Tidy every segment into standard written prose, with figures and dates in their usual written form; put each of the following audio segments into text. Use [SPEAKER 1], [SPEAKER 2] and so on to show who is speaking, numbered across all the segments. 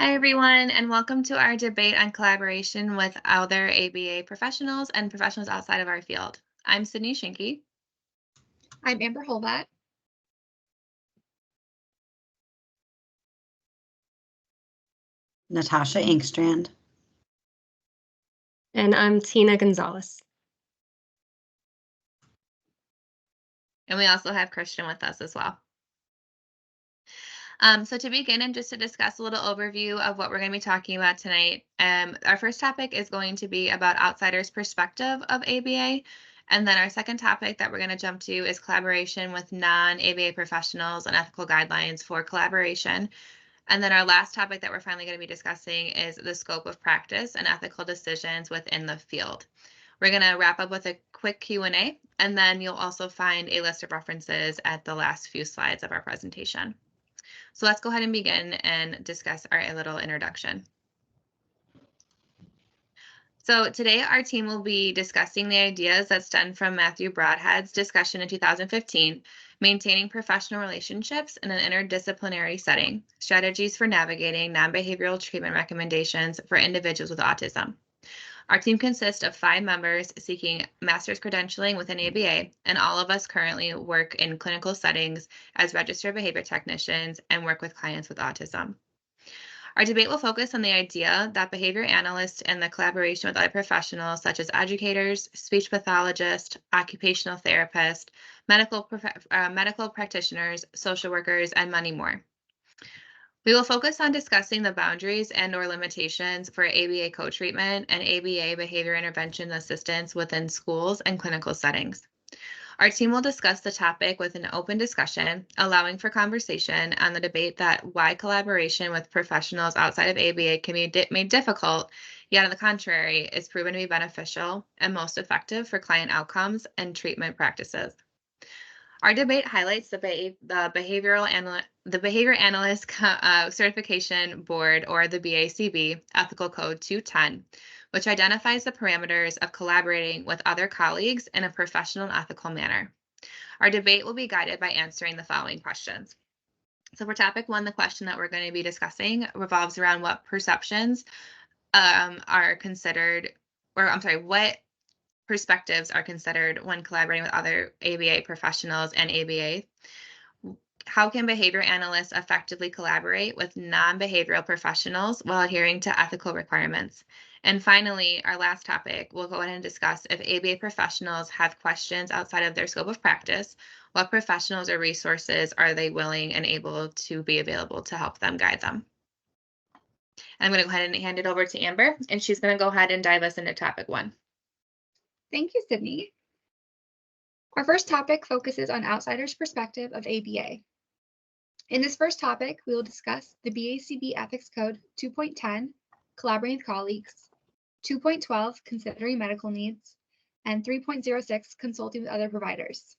[SPEAKER 1] Hi, everyone, and welcome to our debate on collaboration with other ABA professionals and professionals outside of our field. I'm Sydney Shinke.
[SPEAKER 2] I'm Amber Holbat.
[SPEAKER 3] Natasha Inkstrand.
[SPEAKER 4] And I'm Tina Gonzalez.
[SPEAKER 1] And we also have Christian with us as well. So to begin and just to discuss a little overview of what we're going to be talking about tonight, our first topic is going to be about outsiders' perspective of ABA. And then our second topic that we're going to jump to is collaboration with non-ABA professionals and ethical guidelines for collaboration. And then our last topic that we're finally going to be discussing is the scope of practice and ethical decisions within the field. We're going to wrap up with a quick Q&A, and then you'll also find a list of references at the last few slides of our presentation. So let's go ahead and begin and discuss our little introduction. So today our team will be discussing the ideas that stem from Matthew Broadhead's discussion in 2015, Maintaining Professional Relationships in an Interdisciplinary Setting, Strategies for Navigating Non-Behavioral Treatment Recommendations for Individuals with Autism. Our team consists of 5 members seeking master's credentialing within ABA, and all of us currently work in clinical settings as registered behavior technicians and work with clients with autism. Our debate will focus on the idea that behavior analysts and the collaboration with other professionals such as educators, speech pathologists, occupational therapists, medical practitioners, social workers, and many more. We will focus on discussing the boundaries and/or limitations for ABA co-treatment and ABA behavior intervention assistance within schools and clinical settings. Our team will discuss the topic with an open discussion, allowing for conversation on the debate that why collaboration with professionals outside of ABA can be made difficult, yet on the contrary, is proven to be beneficial and most effective for client outcomes and treatment practices. Our debate highlights the Behavior Analyst Certification Board, or the BACB, Ethical Code 210, which identifies the parameters of collaborating with other colleagues in a professional and ethical manner. Our debate will be guided by answering the following questions. So for topic 1, the question that we're going to be discussing revolves around what perceptions are considered, what perspectives are considered when collaborating with other ABA professionals and ABA. How can behavior analysts effectively collaborate with non-behavioral professionals while adhering to ethical requirements? And finally, our last topic, we'll go ahead and discuss if ABA professionals have questions outside of their scope of practice, what professionals or resources are they willing and able to be available to help them guide them? I'm going to go ahead and hand it over to Amber, and she's going to go ahead and dive us into topic 1.
[SPEAKER 2] Thank you, Sydney. Our first topic focuses on outsiders' perspective of ABA. In this first topic, we will discuss the BACB Ethics Code 2.10, Collaborating with Colleagues, 2.12, Considering Medical Needs, and 3.06, Consulting with Other Providers.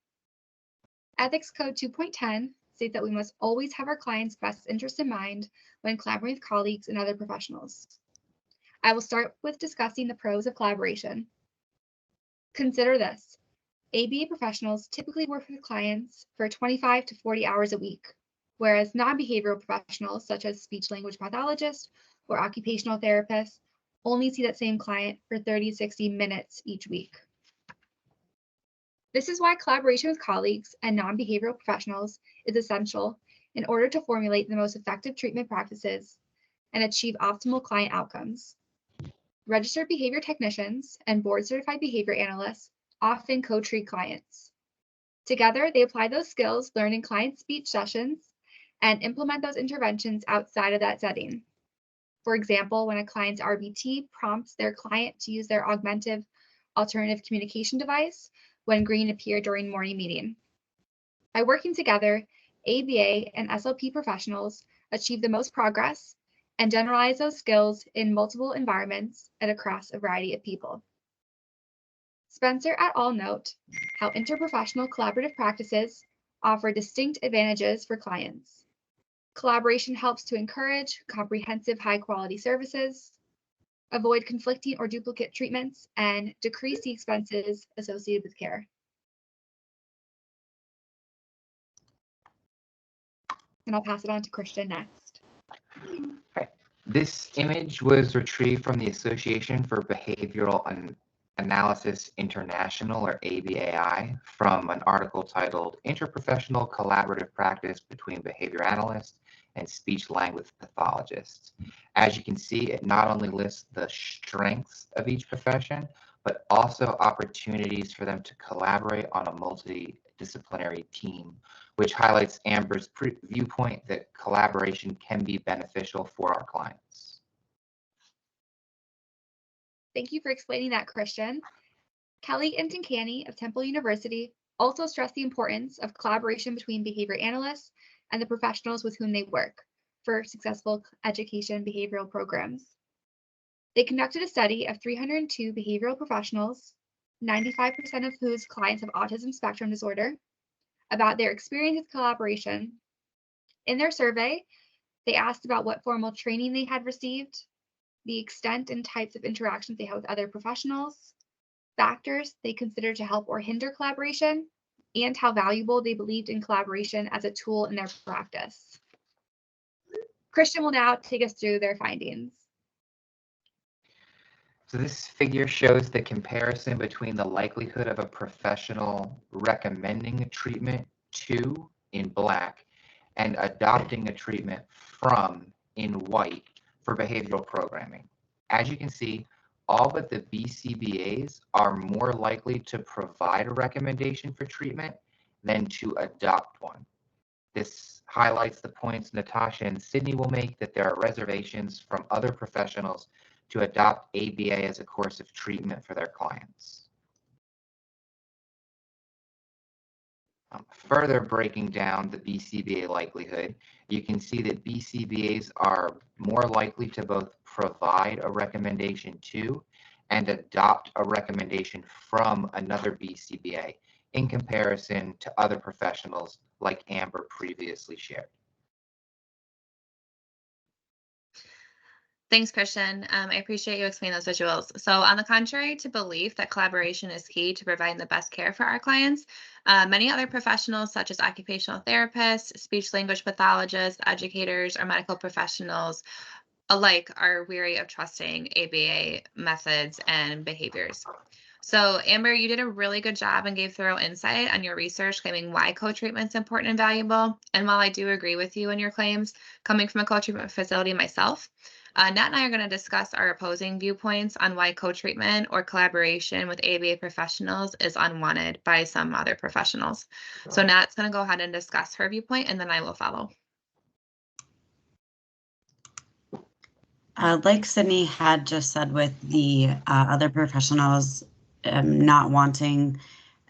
[SPEAKER 2] Ethics Code 2.10 states that we must always have our clients' best interests in mind when collaborating with colleagues and other professionals. I will start with discussing the pros of collaboration. Consider this. ABA professionals typically work with clients for 25 to 40 hours a week, whereas non-behavioral professionals such as speech-language pathologists or occupational therapists only see that same client for 30 to 60 minutes each week. This is why collaboration with colleagues and non-behavioral professionals is essential in order to formulate the most effective treatment practices and achieve optimal client outcomes. Registered behavior technicians and board-certified behavior analysts often co-treat clients. Together, they apply those skills learned in client speech sessions and implement those interventions outside of that setting. For example, when a client's RBT prompts their client to use their augmentative alternative communication device when green appeared during morning meeting. By working together, ABA and SLP professionals achieve the most progress and generalize those skills in multiple environments and across a variety of people. Spencer et al. Note how interprofessional collaborative practices offer distinct advantages for clients. Collaboration helps to encourage comprehensive high-quality services, avoid conflicting or duplicate treatments, and decrease the expenses associated with care. And I'll pass it on to Christian next.
[SPEAKER 3] This image was retrieved from the Association for Behavioral Analysis International, or ABAI, from an article titled Interprofessional Collaborative Practice Between Behavior Analysts and Speech-Language Pathologists. As you can see, it not only lists the strengths of each profession, but also opportunities for them to collaborate on a multidisciplinary team, which highlights Amber's viewpoint that collaboration can be beneficial for our clients.
[SPEAKER 2] Thank you for explaining that, Christian. Kelly and Tinkani of Temple University also stress the importance of collaboration between behavior analysts and the professionals with whom they work for successful education behavioral programs. They conducted a study of 302 behavioral professionals, 95% of whose clients have autism spectrum disorder, about their experience with collaboration. In their survey, they asked about what formal training they had received, the extent and types of interactions they had with other professionals, factors they considered to help or hinder collaboration, and how valuable they believed in collaboration as a tool in their practice. Christian will now take us through their findings.
[SPEAKER 3] So this figure shows the comparison between the likelihood of a professional recommending a treatment to, in black, and adopting a treatment from, in white, for behavioral programming. As you can see, all but the BCBAs are more likely to provide a recommendation for treatment than to adopt one. This highlights the points Natasha and Sydney will make, that there are reservations from other professionals to adopt ABA as a course of treatment for their clients. Further breaking down the BCBA likelihood, you can see that BCBAs are more likely to both provide a recommendation to and adopt a recommendation from another BCBA in comparison to other professionals like Amber previously shared.
[SPEAKER 1] Thanks, Christian. I appreciate you explaining those visuals. So on the contrary to belief that collaboration is key to providing the best care for our clients, many other professionals such as occupational therapists, speech language pathologists, educators, or medical professionals alike are weary of trusting ABA methods and behaviors. So Amber, you did a really good job and gave thorough insight on your research claiming why co-treatment is important and valuable. And while I do agree with you in your claims, coming from a co-treatment facility myself, Nat and I are going to discuss our opposing viewpoints on why co-treatment or collaboration with ABA professionals is unwanted by some other professionals. So Nat's going to go ahead and discuss her viewpoint, and then I will follow.
[SPEAKER 5] Like Sydney had just said with the other professionals not wanting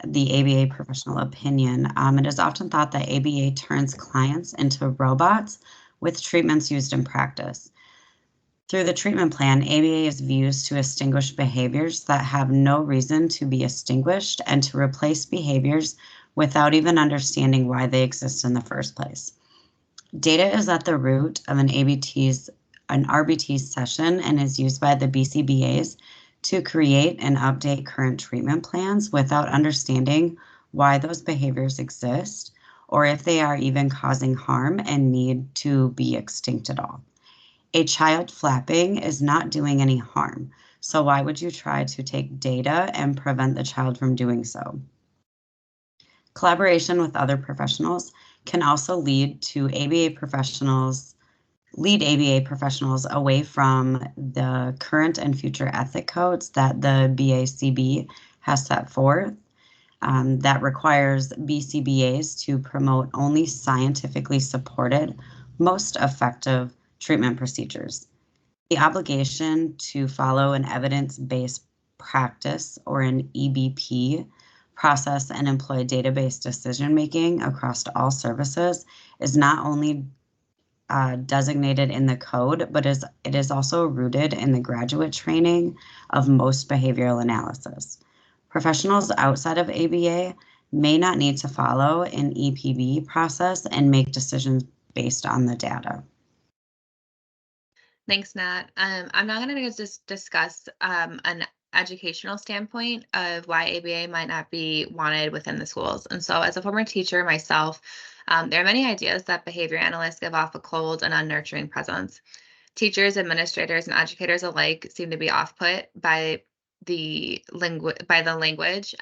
[SPEAKER 5] the ABA professional opinion, it is often thought that ABA turns clients into robots with treatments used in practice. Through the treatment plan, ABA is used to extinguish behaviors that have no reason to be extinguished and to replace behaviors without even understanding why they exist in the first place. Data is at the root of an RBT session and is used by the BCBAs to create and update current treatment plans without understanding why those behaviors exist or if they are even causing harm and need to be extinct at all. A child flapping is not doing any harm, so why would you try to take data and prevent the child from doing so? Collaboration with other professionals can also lead ABA professionals away from the current and future ethic codes that the BACB has set forth that requires BCBAs to promote only scientifically supported, most effective treatment procedures. The obligation to follow an evidence-based practice or an EBP process and employ database decision-making across all services is not only designated in the code, but it is also rooted in the graduate training of most behavioral analysis. Professionals outside of ABA may not need to follow an EPB process and make decisions based on the data.
[SPEAKER 1] Thanks, Nat. I'm now going to just discuss an educational standpoint of why ABA might not be wanted within the schools. And so as a former teacher myself, there are many ideas that behavior analysts give off a cold and unnurturing presence. Teachers, administrators, and educators alike seem to be off-put by the language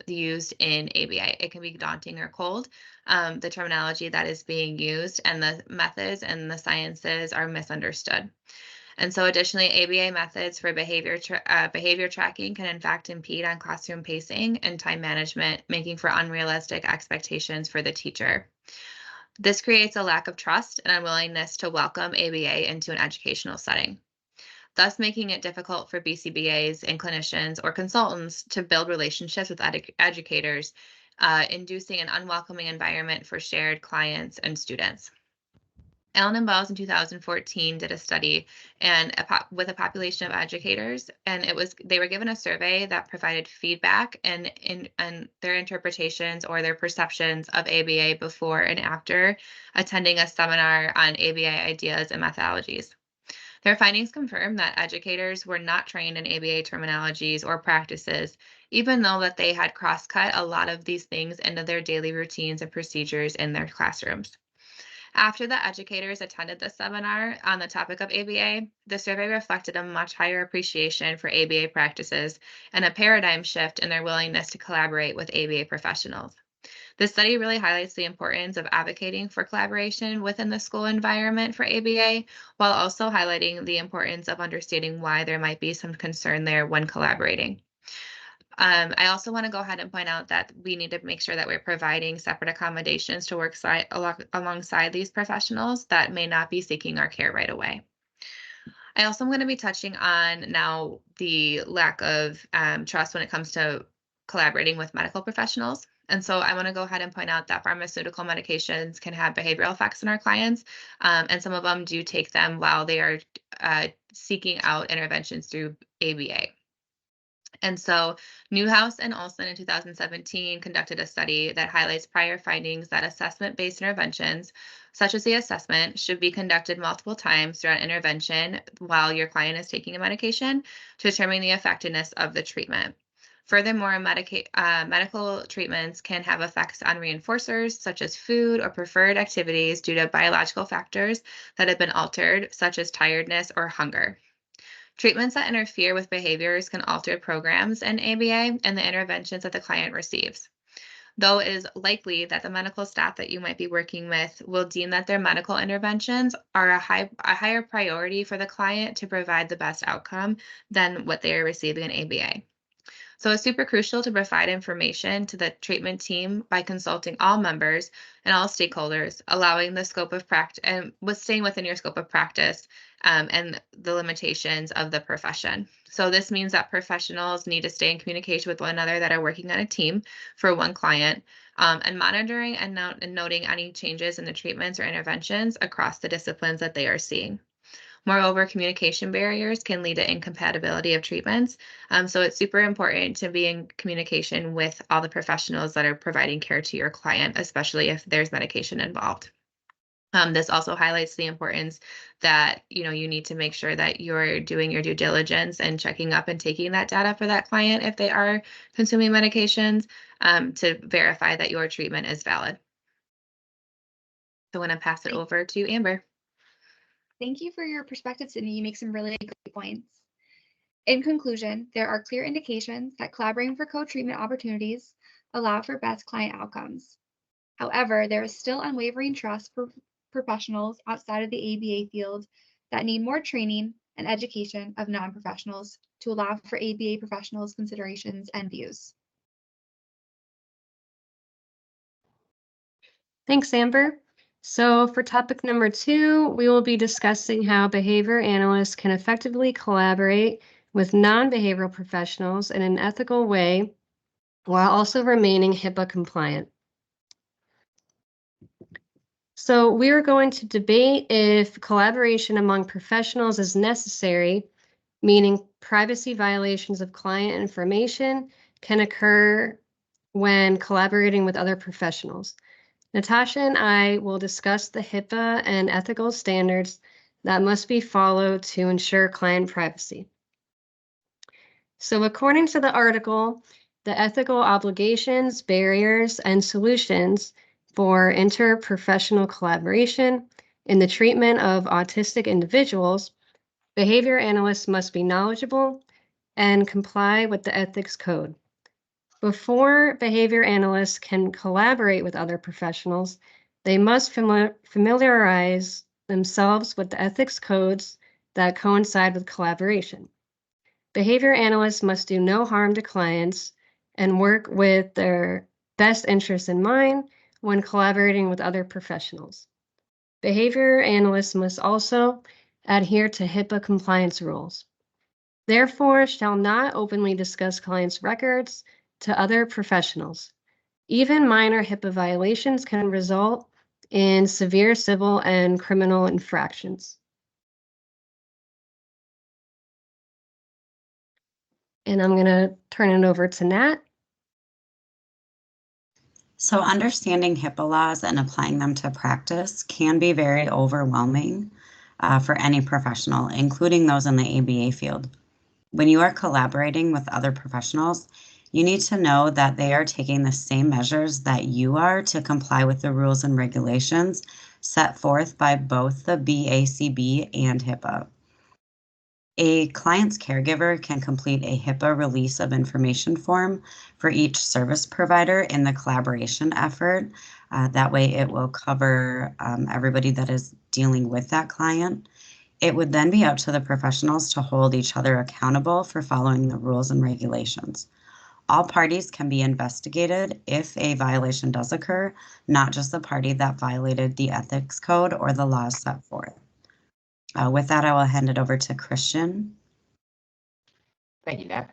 [SPEAKER 1] used in ABA. It can be daunting or cold. The terminology that is being used and the methods and the sciences are misunderstood. And so additionally, ABA methods for behavior tracking can in fact impede on classroom pacing and time management, making for unrealistic expectations for the teacher. This creates a lack of trust and unwillingness to welcome ABA into an educational setting, thus making it difficult for BCBAs and clinicians or consultants to build relationships with educators, inducing an unwelcoming environment for shared clients and students. Allen and Bowles in 2014 did a study with a population of educators, and they were given a survey that provided feedback and their interpretations or their perceptions of ABA before and after attending a seminar on ABA ideas and methodologies. Their findings confirm that educators were not trained in ABA terminologies or practices, even though that they had cross-cut a lot of these things into their daily routines and procedures in their classrooms. After the educators attended the seminar on the topic of ABA, the survey reflected a much higher appreciation for ABA practices and a paradigm shift in their willingness to collaborate with ABA professionals. This study really highlights the importance of advocating for collaboration within the school environment for ABA, while also highlighting the importance of understanding why there might be some concern there when collaborating. I also want to go ahead and point out that we need to make sure that we're providing separate accommodations to work alongside these professionals that may not be seeking our care right away. I also am going to be touching on now the lack of trust when it comes to collaborating with medical professionals. And so I want to go ahead and point out that pharmaceutical medications can have behavioral effects in our clients, and some of them do take them while they are seeking out interventions through ABA. And so Newhouse and Olson in 2017 conducted a study that highlights prior findings that assessment-based interventions, such as the assessment, should be conducted multiple times throughout intervention while your client is taking a medication to determine the effectiveness of the treatment. Furthermore, medical treatments can have effects on reinforcers such as food or preferred activities due to biological factors that have been altered, such as tiredness or hunger. Treatments that interfere with behaviors can alter programs in ABA and the interventions that the client receives. Though it is likely that the medical staff that you might be working with will deem that their medical interventions are a higher priority for the client to provide the best outcome than what they are receiving in ABA. So it's super crucial to provide information to the treatment team by consulting all members and all stakeholders, allowing the scope of practice and staying within your scope of practice and the limitations of the profession. So this means that professionals need to stay in communication with one another that are working on a team for one client, and monitoring and noting any changes in the treatments or interventions across the disciplines that they are seeing. Moreover, communication barriers can lead to incompatibility of treatments. So it's super important to be in communication with all the professionals that are providing care to your client, especially if there's medication involved. This also highlights the importance that you need to make sure that you're doing your due diligence and checking up and taking that data for that client if they are consuming medications to verify that your treatment is valid. So I'm going to pass it over to Amber.
[SPEAKER 2] Thank you for your perspective, Sydney. You make some really great points. In conclusion, there are clear indications that collaborating for co-treatment opportunities allow for best client outcomes. However, there is still unwavering trust for professionals outside of the ABA field that need more training and education of non-professionals to allow for ABA professionals' considerations and views.
[SPEAKER 4] Thanks, Amber. So for topic number 2, we will be discussing how behavior analysts can effectively collaborate with non-behavioral professionals in an ethical way while also remaining HIPAA compliant. So we are going to debate if collaboration among professionals is necessary, meaning privacy violations of client information can occur when collaborating with other professionals. Natasha and I will discuss the HIPAA and ethical standards that must be followed to ensure client privacy. So according to the article, the ethical obligations, barriers, and solutions for interprofessional collaboration in the treatment of autistic individuals Behavior analysts must be knowledgeable and comply with the ethics code. Before behavior analysts can collaborate with other professionals, they must familiarize themselves with the ethics codes that coincide with collaboration. Behavior analysts must do no harm to clients and work with their best interests in mind when collaborating with other professionals. Behavior analysts must also adhere to HIPAA compliance rules. Therefore, shall not openly discuss clients' records to other professionals. Even minor HIPAA violations can result in severe civil and criminal infractions. And I'm going to turn it over to Nat.
[SPEAKER 5] So understanding HIPAA laws and applying them to practice can be very overwhelming for any professional, including those in the ABA field. When you are collaborating with other professionals, you need to know that they are taking the same measures that you are to comply with the rules and regulations set forth by both the BACB and HIPAA. A client's caregiver can complete a HIPAA release of information form for each service provider in the collaboration effort. That way it will cover everybody that is dealing with that client. It would then be up to the professionals to hold each other accountable for following the rules and regulations. All parties can be investigated if a violation does occur, not just the party that violated the ethics code or the laws set forth. With that, I will hand it over to Christian.
[SPEAKER 3] Thank you, Nat.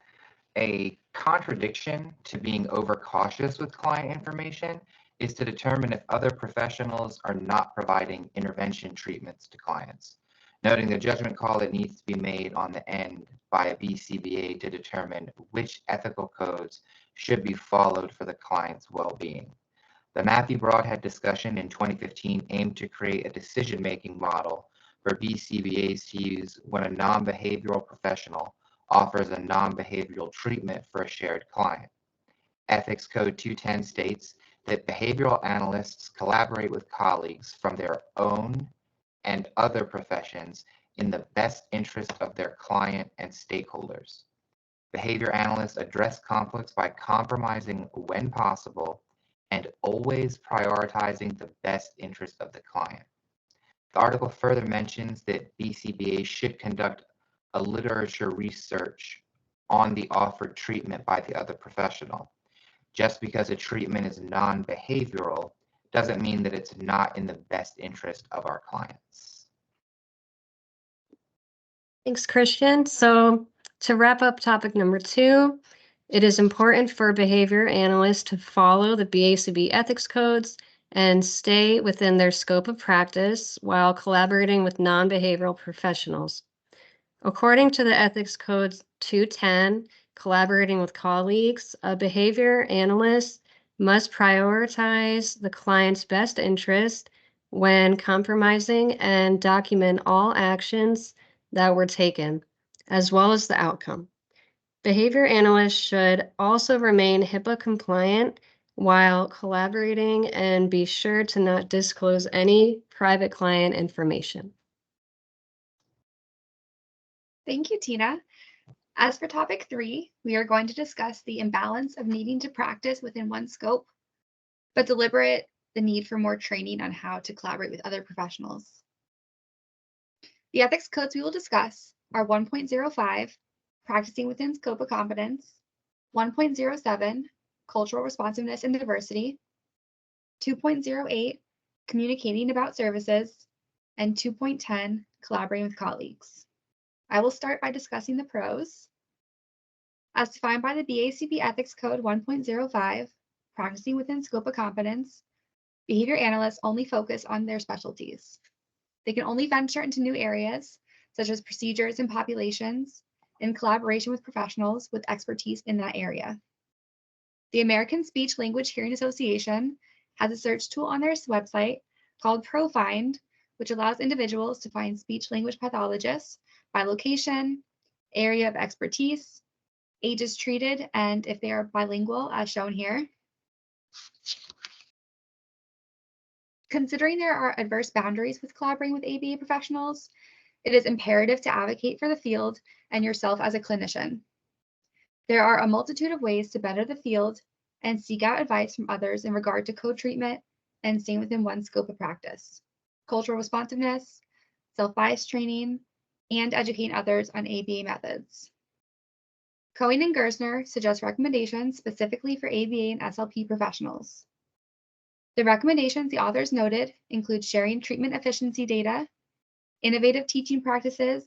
[SPEAKER 3] A contradiction to being overcautious with client information is to determine if other professionals are not providing intervention treatments to clients, noting the judgment call that needs to be made on the end by a BCBA to determine which ethical codes should be followed for the client's well-being. The Matthew Broadhead discussion in 2015 aimed to create a decision-making model for BCBAs to use when a non-behavioral professional offers a non-behavioral treatment for a shared client. Ethics Code 210 states that behavioral analysts collaborate with colleagues from their own and other professions in the best interest of their client and stakeholders. Behavior analysts address conflicts by compromising when possible and always prioritizing the best interest of the client. The article further mentions that BCBA should conduct a literature research on the offered treatment by the other professional. Just because a treatment is non-behavioral doesn't mean that it's not in the best interest of our clients.
[SPEAKER 4] Thanks, Christian. So to wrap up topic number 2, it is important for behavior analysts to follow the BACB ethics codes and stay within their scope of practice while collaborating with non-behavioral professionals. According to the Ethics Code 210, collaborating with colleagues, a behavior analyst must prioritize the client's best interest when compromising and document all actions that were taken, as well as the outcome. Behavior analysts should also remain HIPAA compliant while collaborating and be sure to not disclose any private client information.
[SPEAKER 2] Thank you, Tina. As for topic 3, we are going to discuss the imbalance of needing to practice within one scope, but deliberate the need for more training on how to collaborate with other professionals. The ethics codes we will discuss are 1.05, practicing within scope of competence, 1.07, cultural responsiveness and diversity, 2.08, communicating about services, and 2.10, collaborating with colleagues. I will start by discussing the pros. As defined by the BACB Ethics Code 1.05, practicing within scope of competence, behavior analysts only focus on their specialties. They can only venture into new areas, such as procedures and populations, in collaboration with professionals with expertise in that area. The American Speech Language Hearing Association has a search tool on their website called ProFind, which allows individuals to find speech-language pathologists by location, area of expertise, ages treated, and if they are bilingual, as shown here. Considering there are adverse boundaries with collaborating with ABA professionals, It is imperative to advocate for the field and yourself as a clinician. There are a multitude of ways to better the field and seek out advice from others in regard to co-treatment and staying within one's scope of practice, cultural responsiveness, self-bias training, and educating others on ABA methods. Cohen and Gersner suggest recommendations specifically for ABA and SLP professionals. The recommendations the authors noted include sharing treatment efficiency data, innovative teaching practices,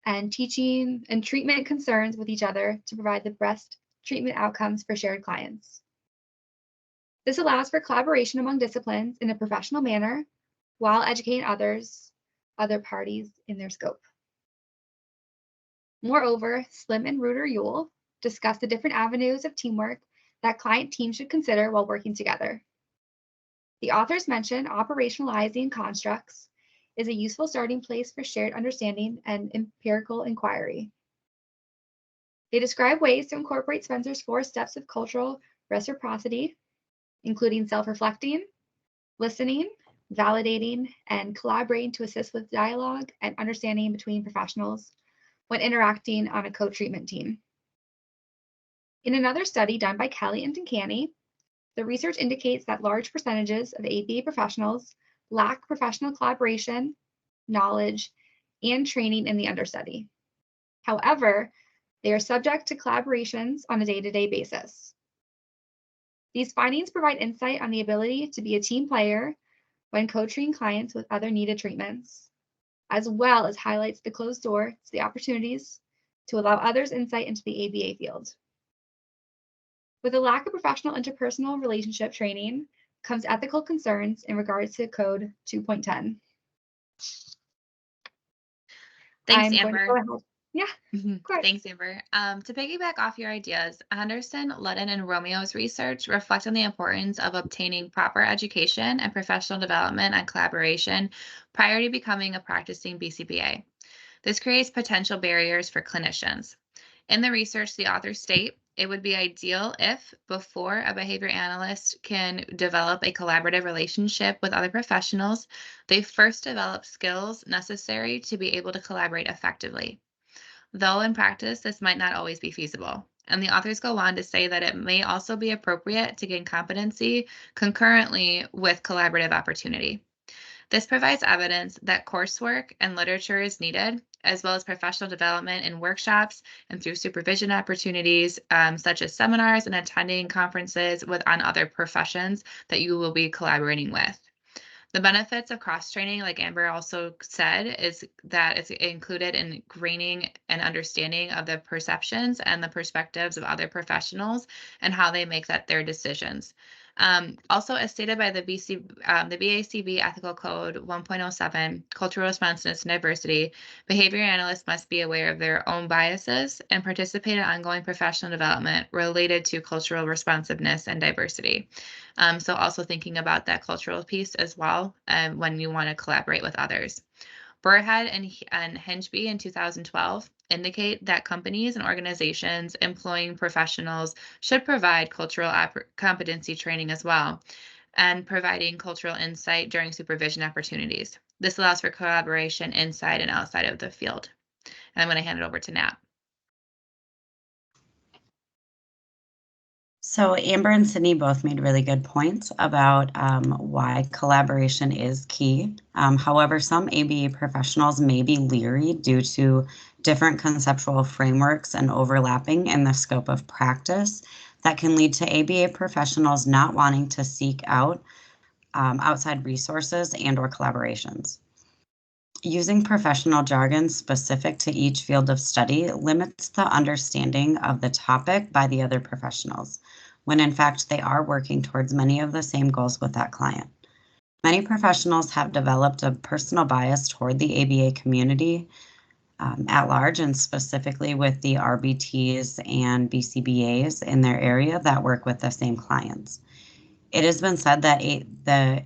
[SPEAKER 2] and teaching and treatment concerns with each other to provide the best treatment outcomes for shared clients. This allows for collaboration among disciplines in a professional manner while educating other parties in their scope. Moreover, Slim and Reuter-Ewell discuss the different avenues of teamwork that client teams should consider while working together. The authors mention operationalizing constructs is a useful starting place for shared understanding and empirical inquiry. They describe ways to incorporate Spencer's 4 steps of cultural reciprocity, including self-reflecting, listening, validating, and collaborating to assist with dialogue and understanding between professionals when interacting on a co-treatment team. In another study done by Kelly and Duncani, the research indicates that large percentages of ABA professionals lack professional collaboration, knowledge, and training in the understudy. However, they are subject to collaborations on a day-to-day basis. These findings provide insight on the ability to be a team player when co-treating clients with other needed treatments, as well as highlights the closed door to the opportunities to allow others insight into the ABA field. With a lack of professional interpersonal relationship training comes ethical concerns in regards to Code 2.10.
[SPEAKER 1] Thanks, Amber.
[SPEAKER 2] Yeah, of course.
[SPEAKER 1] Thanks, Amber. To piggyback off your ideas, Henderson, Ludden, and Romeo's research reflect on the importance of obtaining proper education and professional development and collaboration prior to becoming a practicing BCBA. This creates potential barriers for clinicians. In the research, the authors state, it would be ideal if, before a behavior analyst can develop a collaborative relationship with other professionals, they first develop skills necessary to be able to collaborate effectively. Though in practice, this might not always be feasible. And the authors go on to say that it may also be appropriate to gain competency concurrently with collaborative opportunity. This provides evidence that coursework and literature is needed, as well as professional development in workshops and through supervision opportunities, such as seminars and attending conferences on other professions that you will be collaborating with. The benefits of cross-training, like Amber also said, is that it's included in gaining an understanding of the perceptions and the perspectives of other professionals and how they make their decisions. Also, as stated by the BACB Ethical Code 1.07, Cultural Responsiveness and Diversity, behavior analysts must be aware of their own biases and participate in ongoing professional development related to cultural responsiveness and diversity. So also thinking about that cultural piece as well when you want to collaborate with others. Burhead and Hengeby in 2012 indicate that companies and organizations employing professionals should provide cultural competency training as well, and providing cultural insight during supervision opportunities. This allows for collaboration inside and outside of the field. And I'm going to hand it over to Nat.
[SPEAKER 5] So Amber and Sydney both made really good points about why collaboration is key. However, some ABA professionals may be leery due to different conceptual frameworks and overlapping in the scope of practice that can lead to ABA professionals not wanting to seek out outside resources and/or collaborations. Using professional jargon specific to each field of study limits the understanding of the topic by the other professionals, when in fact they are working towards many of the same goals with that client. Many professionals have developed a personal bias toward the ABA community at large, and specifically with the RBTs and BCBAs in their area that work with the same clients. It has been said that the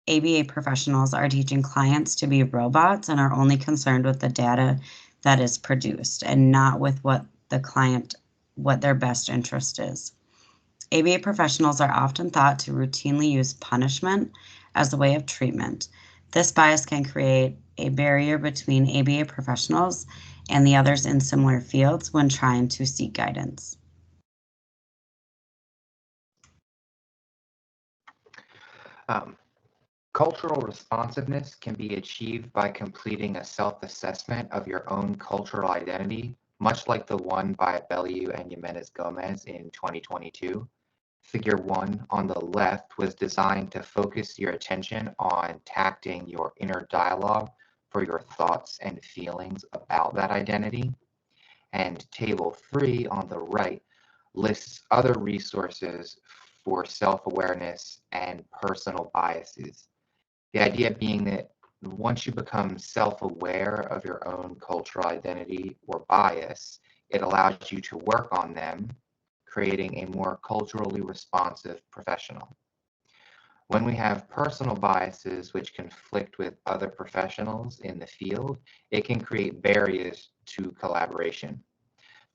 [SPEAKER 5] ABA professionals are teaching clients to be robots and are only concerned with the data that is produced and not with what their best interest is. ABA professionals are often thought to routinely use punishment as a way of treatment. This bias can create a barrier between ABA professionals and the others in similar fields when trying to seek guidance?
[SPEAKER 3] Cultural responsiveness can be achieved by completing a self-assessment of your own cultural identity, much like the one by Bellew and Jimenez Gomez in 2022. Figure 1 on the left was designed to focus your attention on tacting your inner dialogue for your thoughts and feelings about that identity. And Table 3 on the right lists other resources for self-awareness and personal biases. The idea being that once you become self-aware of your own cultural identity or bias, it allows you to work on them, creating a more culturally responsive professional. When we have personal biases which conflict with other professionals in the field, it can create barriers to collaboration.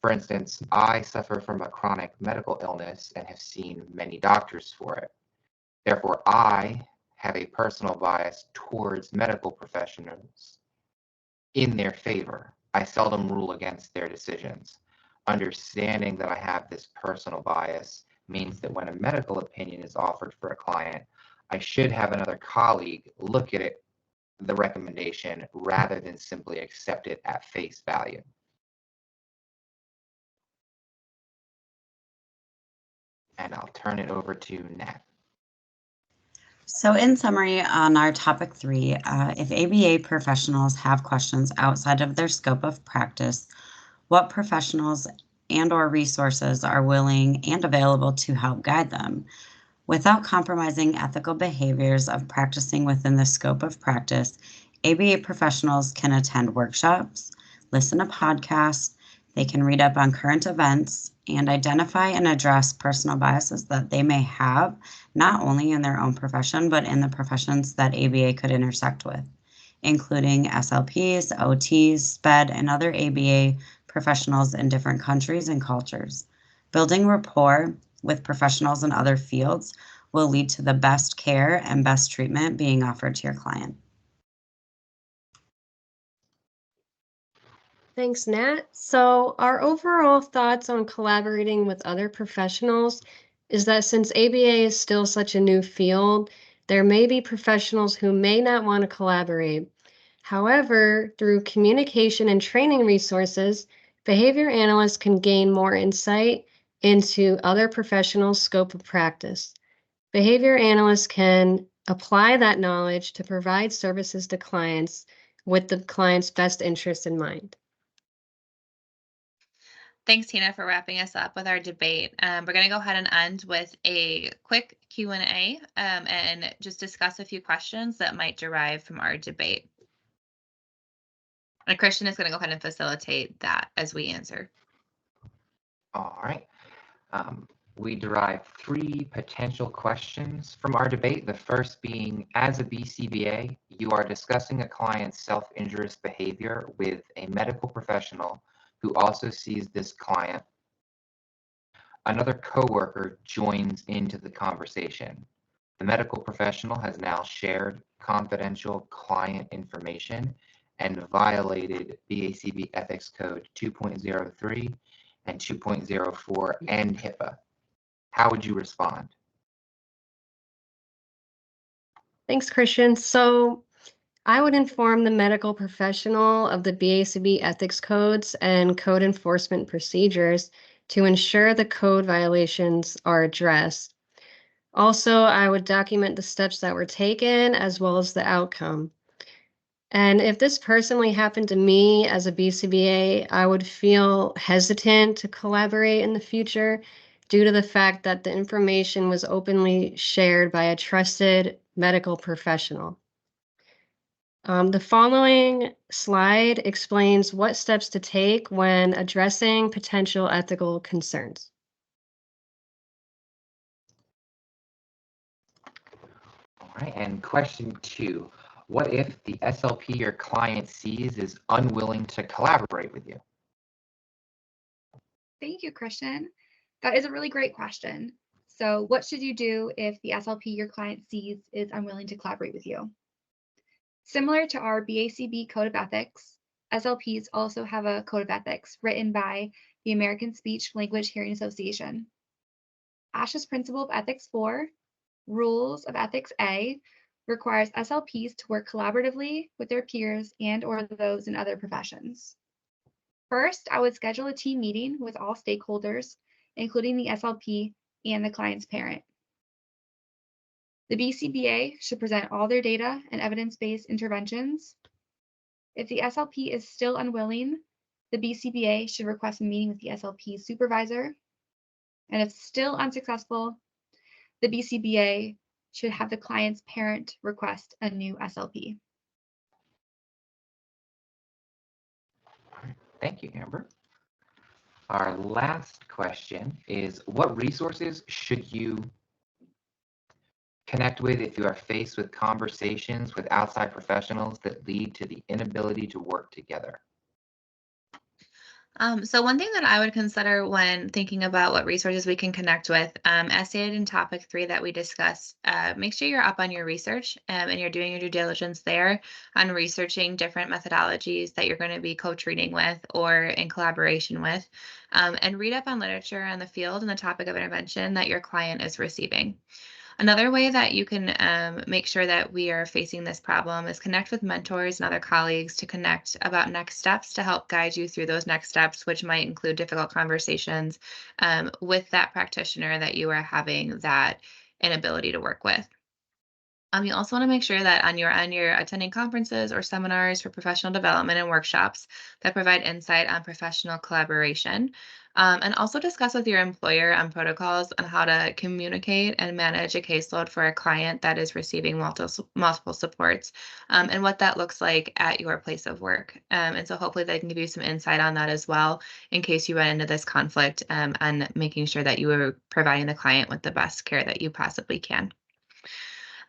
[SPEAKER 3] For instance, I suffer from a chronic medical illness and have seen many doctors for it. Therefore, I have a personal bias towards medical professionals in their favor. I seldom rule against their decisions. Understanding that I have this personal bias means that when a medical opinion is offered for a client, I should have another colleague look at it, the recommendation, rather than simply accept it at face value. And I'll turn it over to Nat.
[SPEAKER 5] So in summary, on our topic 3, if ABA professionals have questions outside of their scope of practice, what professionals and/or resources are willing and available to help guide them? Without compromising ethical behaviors of practicing within the scope of practice, ABA professionals can attend workshops, listen to podcasts, they can read up on current events, and identify and address personal biases that they may have, not only in their own profession, but in the professions that ABA could intersect with, including SLPs, OTs, SPED, and other ABA professionals in different countries and cultures. Building rapport with professionals in other fields will lead to the best care and best treatment being offered to your client.
[SPEAKER 4] Thanks, Nat. So our overall thoughts on collaborating with other professionals is that since ABA is still such a new field, there may be professionals who may not want to collaborate. However, through communication and training resources, behavior analysts can gain more insight into other professionals' scope of practice. Behavior analysts can apply that knowledge to provide services to clients with the client's best interest in mind.
[SPEAKER 1] Thanks, Tina, for wrapping us up with our debate. We're going to go ahead and end with a quick Q&A and just discuss a few questions that might derive from our debate. And Christian is going to go ahead and facilitate that as we answer.
[SPEAKER 3] All right. We derived 3 potential questions from our debate. The first being, as a BCBA, you are discussing a client's self-injurious behavior with a medical professional who also sees this client. Another coworker joins into the conversation. The medical professional has now shared confidential client information and violated BACB Ethics Code 2.03 and 2.04 and HIPAA. How would you respond?
[SPEAKER 4] Thanks, Christian. So I would inform the medical professional of the BACB ethics codes and code enforcement procedures to ensure the code violations are addressed. Also, I would document the steps that were taken as well as the outcome. And if this personally happened to me as a BCBA, I would feel hesitant to collaborate in the future due to the fact that the information was openly shared by a trusted medical professional. The following slide explains what steps to take when addressing potential ethical concerns.
[SPEAKER 3] All right, and question 2. What if the SLP your client sees is unwilling to collaborate with you?
[SPEAKER 2] Thank you, Christian. That is a really great question. So what should you do if the SLP your client sees is unwilling to collaborate with you? Similar to our BACB Code of Ethics, SLPs also have a Code of Ethics written by the American Speech Language Hearing Association. ASHA's Principle of Ethics 4, Rules of Ethics A, requires SLPs to work collaboratively with their peers and/or those in other professions. First, I would schedule a team meeting with all stakeholders, including the SLP and the client's parent. The BCBA should present all their data and evidence-based interventions. If the SLP is still unwilling, the BCBA should request a meeting with the SLP supervisor. And if still unsuccessful, the BCBA should have the client's parent request a new SLP.
[SPEAKER 3] Thank you, Amber. Our last question is, what resources should you connect with if you are faced with conversations with outside professionals that lead to the inability to work together?
[SPEAKER 1] So one thing that I would consider when thinking about what resources we can connect with, as stated in topic 3 that we discussed, make sure you're up on your research and you're doing your due diligence there on researching different methodologies that you're going to be co-treating with or in collaboration with, and read up on literature on the field and the topic of intervention that your client is receiving. Another way that you can make sure that we are facing this problem is connect with mentors and other colleagues to connect about next steps to help guide you through those next steps, which might include difficult conversations with that practitioner that you are having that inability to work with. You also want to make sure that on your end, you're attending conferences or seminars for professional development and workshops that provide insight on professional collaboration. And also discuss with your employer on protocols on how to communicate and manage a caseload for a client that is receiving multiple supports, and what that looks like at your place of work. And so hopefully they can give you some insight on that as well in case you run into this conflict, and making sure that you are providing the client with the best care that you possibly can.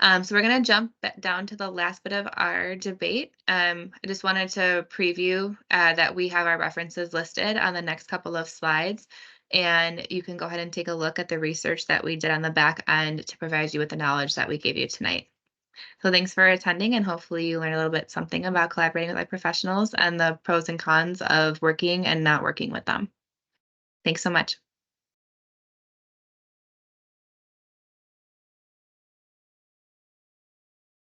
[SPEAKER 1] So we're going to jump down to the last bit of our debate. I just wanted to preview that we have our references listed on the next couple of slides, and you can go ahead and take a look at the research that we did on the back end to provide you with the knowledge that we gave you tonight. So thanks for attending, and hopefully you learned a little bit something about collaborating with other professionals and the pros and cons of working and not working with them. Thanks so much.